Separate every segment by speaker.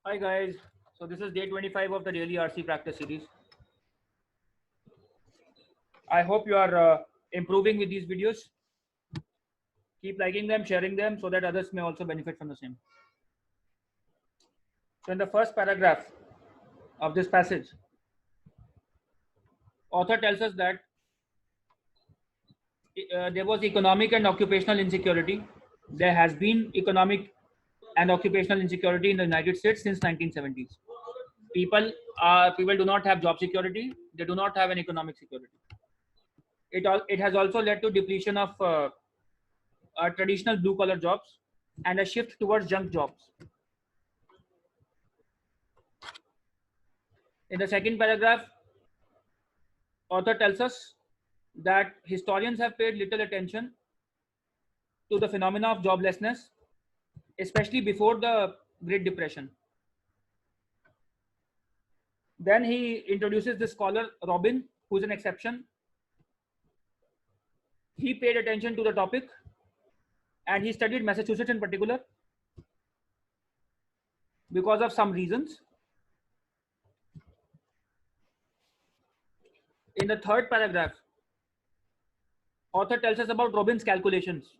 Speaker 1: Hi guys, so this is day 25 of the daily RC practice series. I hope you are improving with these videos. Keep liking them, sharing them so that others may also benefit from the same. So in the first paragraph of this passage, author tells us that there was economic and occupational insecurity. There has been economic and occupational insecurity in the United States since 1970s. People do not have job security. They do not have an economic security. It has also led to depletion of traditional blue collar jobs and a shift towards junk jobs. In the second paragraph, author tells us that historians have paid little attention to the phenomena of joblessness, especially before the Great Depression. Then he introduces the scholar Robin, who's an exception. He paid attention to the topic and he studied Massachusetts in particular because of some reasons. In the third paragraph, author tells us about Robin's calculations.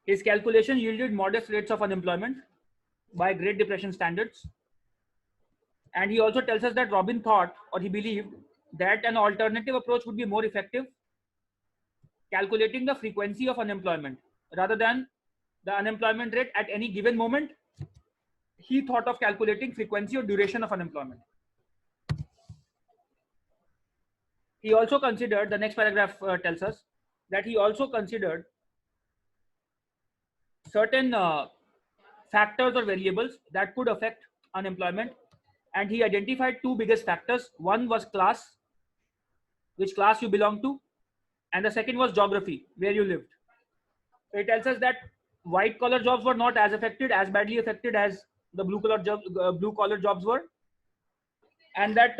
Speaker 1: His calculation yielded modest rates of unemployment by Great Depression standards. And he also tells us that Robin thought, or he believed, that an alternative approach would be more effective, calculating the frequency of unemployment rather than the unemployment rate at any given moment. He thought of calculating frequency or duration of unemployment. He also considered, the next paragraph tells us, that he also considered certain factors or variables that could affect unemployment, and he identified two biggest factors. One was class, which class you belong to, and the second was geography, where you lived. So it tells us that white collar jobs were not as badly affected as the blue collar jobs were, and that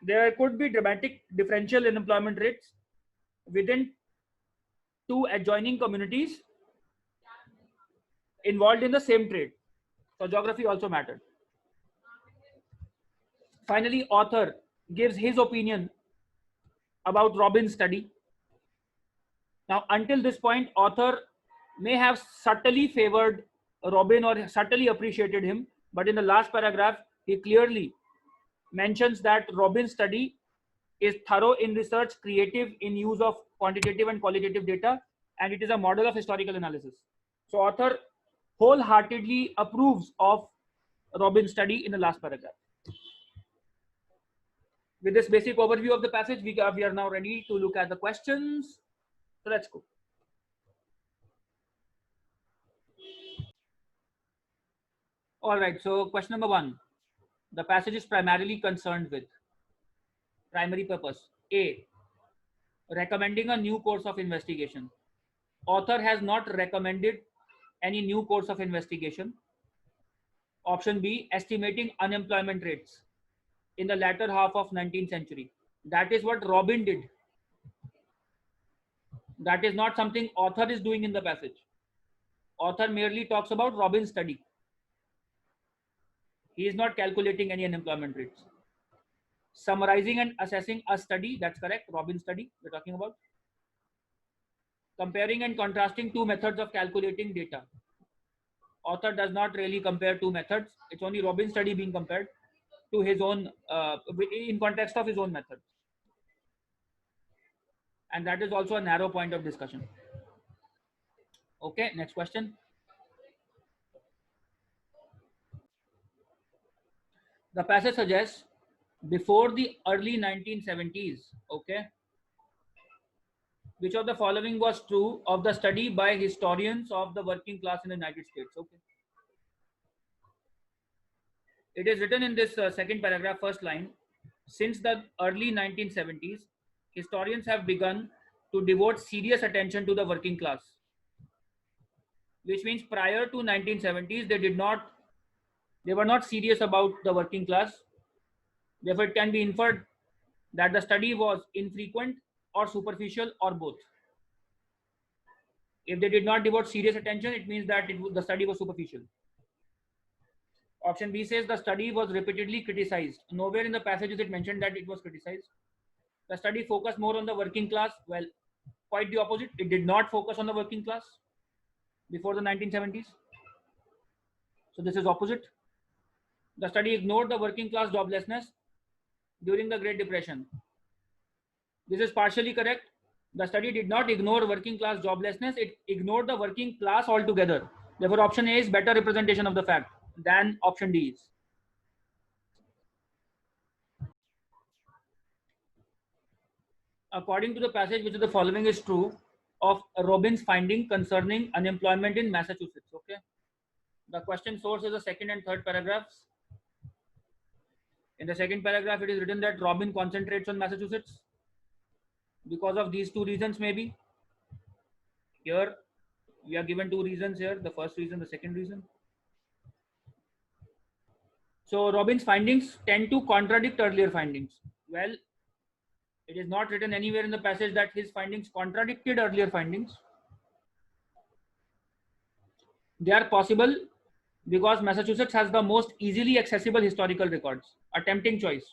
Speaker 1: there could be dramatic differential in employment rates within two adjoining communities involved in the same trade. So geography also mattered. Finally, author gives his opinion about Robin's study. Now, until this point, author may have subtly favored Robin or subtly appreciated him, but in the last paragraph, he clearly mentions that Robin's study is thorough in research, creative in use of quantitative and qualitative data, and it is a model of historical analysis. So, author wholeheartedly approves of Robin's study in the last paragraph. With this basic overview of the passage, we are now ready to look at the questions. So let's go. All right, so question number 1. The passage is primarily concerned with primary purpose. A. Recommending a new course of investigation. Author has not recommended any new course of investigation. Option B. Estimating unemployment rates in the latter half of 19th century. That is what Robin did. That is not something author is doing in the passage. Author merely talks about Robin's study. He is not calculating any unemployment rates. Summarizing and assessing a study, that's correct, Robin's study we're talking about. Comparing and contrasting two methods of calculating data. Author does not really compare two methods. It's only Robin's study being compared to his own, in context of his own methods. And that is also a narrow point of discussion. Okay, next question. The passage suggests before the early 1970s, okay, which of the following was true of the study by historians of the working class in the United States? Okay. It is written in this second paragraph, first line. Since the early 1970s, historians have begun to devote serious attention to the working class, which means prior to 1970s, they were not serious about the working class. Therefore, it can be inferred that the study was infrequent or superficial or both. If they did not devote serious attention, it means that the study was superficial. Option B says the study was repeatedly criticized. Nowhere in the passage is it mentioned that it was criticized. The study focused more on the working class. Well, quite the opposite. It did not focus on the working class before the 1970s. So this is opposite. The study ignored the working class joblessness during the Great Depression. This is partially correct. The study did not ignore working class joblessness. It ignored the working class altogether. Therefore, option A is better representation of the fact than option D is. According to the passage, which is the following is true of Robin's finding concerning unemployment in Massachusetts. Okay. The question source is the second and third paragraphs. In the second paragraph, it is written that Robin concentrates on Massachusetts because of these two reasons, maybe. Here, we are given two reasons here. The first reason, the second reason. So Robin's findings tend to contradict earlier findings. Well, it is not written anywhere in the passage that his findings contradicted earlier findings. They are possible because Massachusetts has the most easily accessible historical records. A tempting choice.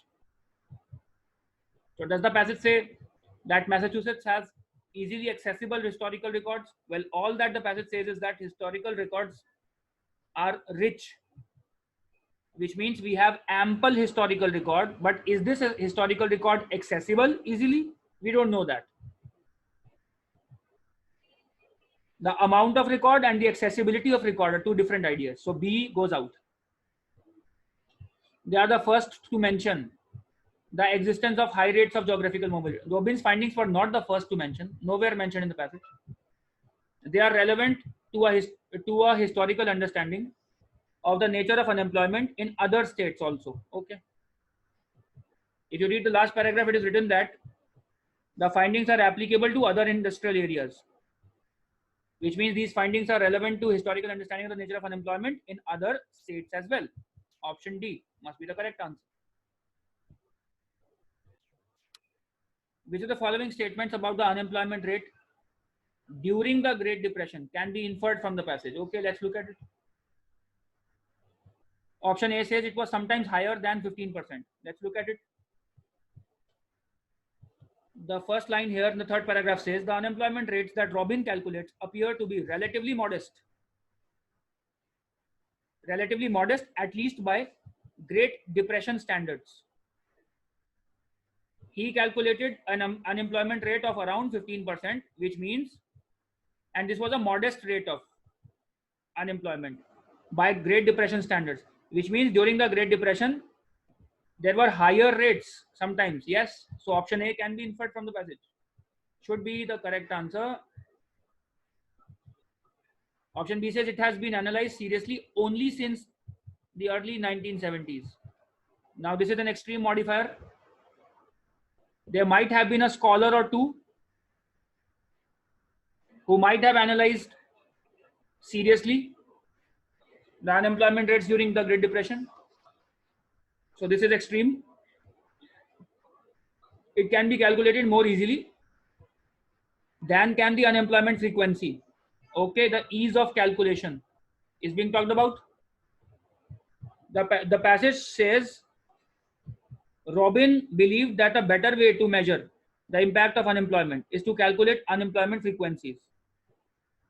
Speaker 1: So does the passage say that Massachusetts has easily accessible historical records? Well, all that the passage says is that historical records are rich, which means we have ample historical record. But is this a historical record accessible easily? We don't know that. The amount of record and the accessibility of record are two different ideas. So B goes out. They are the first to mention the existence of high rates of geographical mobility. Robin's findings were not the first to mention, nowhere mentioned in the passage. They are relevant to a historical understanding of the nature of unemployment in other states also. Okay. If you read the last paragraph, it is written that the findings are applicable to other industrial areas, which means these findings are relevant to historical understanding of the nature of unemployment in other states as well. Option D must be the correct answer. Which of the following statements about the unemployment rate during the Great Depression can be inferred from the passage? Okay, let's look at it. Option A says it was sometimes higher than 15%. Let's look at it. The first line here in the third paragraph says the unemployment rates that Robin calculates appear to be relatively modest. Relatively modest, at least by Great Depression standards. He calculated an unemployment rate of around 15%, which means, and this was a modest rate of unemployment by Great Depression standards, which means during the Great Depression, there were higher rates sometimes. Yes. So option A can be inferred from the passage. Should be the correct answer. Option B says it has been analyzed seriously only since the early 1970s. Now this is an extreme modifier. There might have been a scholar or two who might have analyzed seriously the unemployment rates during the Great Depression. So this is extreme. It can be calculated more easily than can the unemployment frequency. Okay, the ease of calculation is being talked about. The passage says Robin believed that a better way to measure the impact of unemployment is to calculate unemployment frequencies.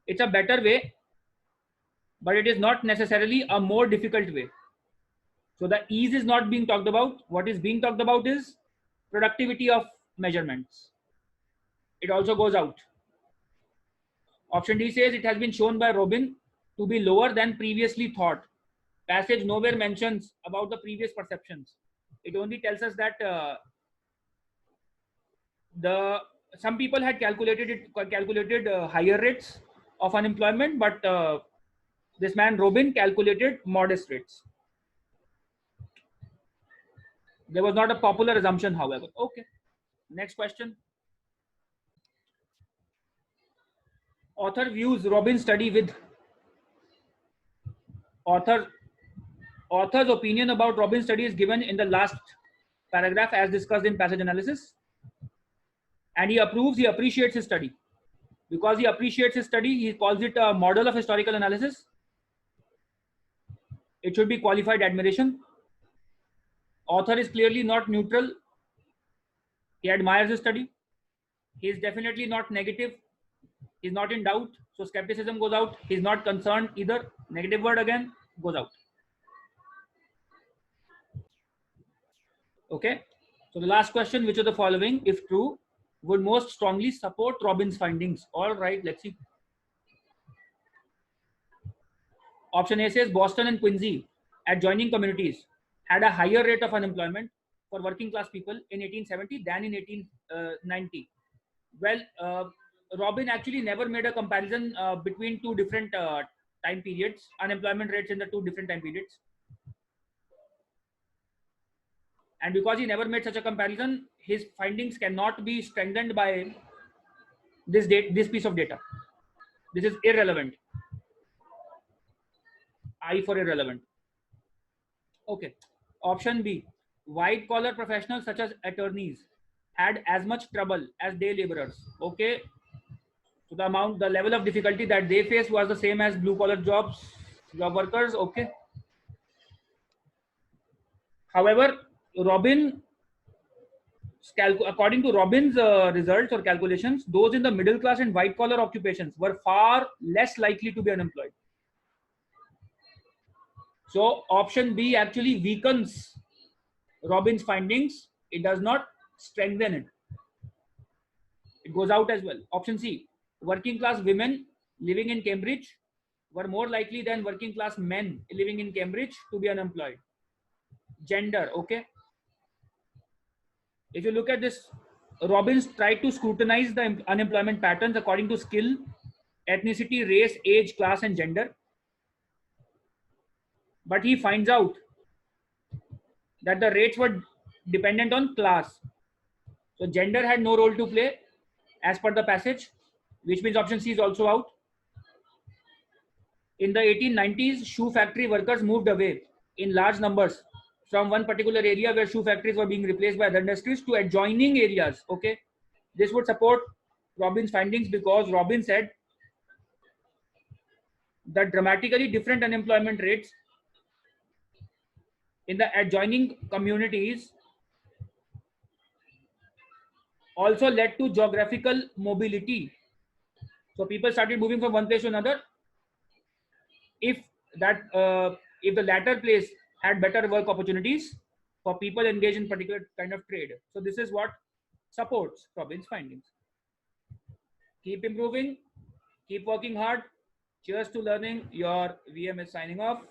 Speaker 1: It's a better way, but it is not necessarily a more difficult way. So the ease is not being talked about. What is being talked about is productivity of measurements. It also goes out. Option D says it has been shown by Robin to be lower than previously thought. Passage nowhere mentions about the previous perceptions. It only tells us that some people had calculated higher rates of unemployment, but this man Robin calculated modest rates. There was not a popular assumption, however. Okay. Next question. Author views Robin's study with author's opinion about Robin's study is given in the last paragraph as discussed in passage analysis, and he approves, he appreciates his study. Because he appreciates his study, he calls it a model of historical analysis. It should be qualified admiration. Author is clearly not neutral. He admires his study. He is definitely not negative. He's not in doubt. So skepticism goes out. He's not concerned either. Negative word again goes out. Okay. So the last question, which of the following, if true, would most strongly support Robbins' findings? All right, let's see. Option A says Boston and Quincy, adjoining communities, had a higher rate of unemployment for working class people in 1870 than in 1890. Well, Robin actually never made a comparison between two different time periods, unemployment rates in the two different time periods. And because he never made such a comparison, his findings cannot be strengthened by this piece of data. This is irrelevant. I for irrelevant. Okay. Option B, white collar professionals such as attorneys had as much trouble as day laborers. Okay. So the level of difficulty that they faced was the same as blue collar job workers. Okay. However, according to Robbins' results or calculations, those in the middle class and white collar occupations were far less likely to be unemployed. So option B actually weakens Robbins' findings. It does not strengthen it. It goes out as well. Option C, working class women living in Cambridge were more likely than working class men living in Cambridge to be unemployed. Gender, okay. If you look at this, Robbins tried to scrutinize the unemployment patterns according to skill, ethnicity, race, age, class, and gender. But he finds out that the rates were dependent on class. So gender had no role to play as per the passage, which means option C is also out. In the 1890s, shoe factory workers moved away in large numbers from one particular area where shoe factories were being replaced by other industries to adjoining areas. Okay, this would support Robbins' findings because Robbins said that dramatically different unemployment rates in the adjoining communities also led to geographical mobility. So people started moving from one place to another. If the latter place had better work opportunities for people engaged in particular kind of trade. So this is what supports Robbins' findings. Keep improving, keep working hard. Cheers to learning. Your VM is signing off.